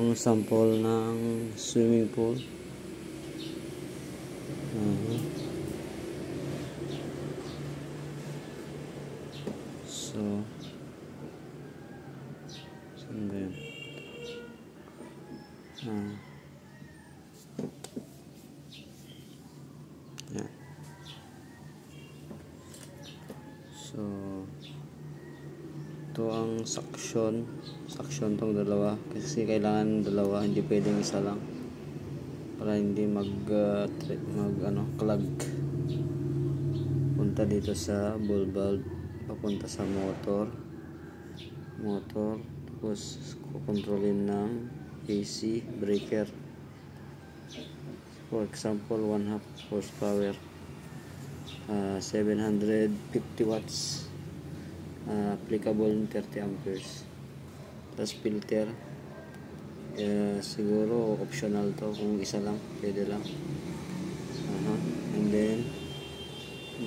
ang sample ng swimming pool. So, saan ba yun? Yan. So, ito ang suction tong dalawa, kasi kailangan dalawa, hindi pwedeng isa lang para hindi clog. Punta dito sa ball valve, papunta sa motor, tapos kukontrolin ng AC breaker. For example, 1/2 horsepower, 750 watts, applicable 30 amperes. Tapos filter, siguro optional to, kung isa lang pwede lang. And then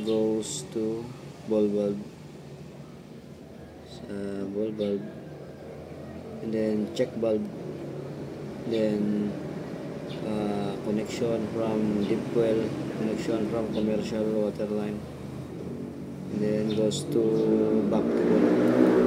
goes to ball valve, and then check valve, then connection from deep well, connection from commercial water line, and then goes to back to ball.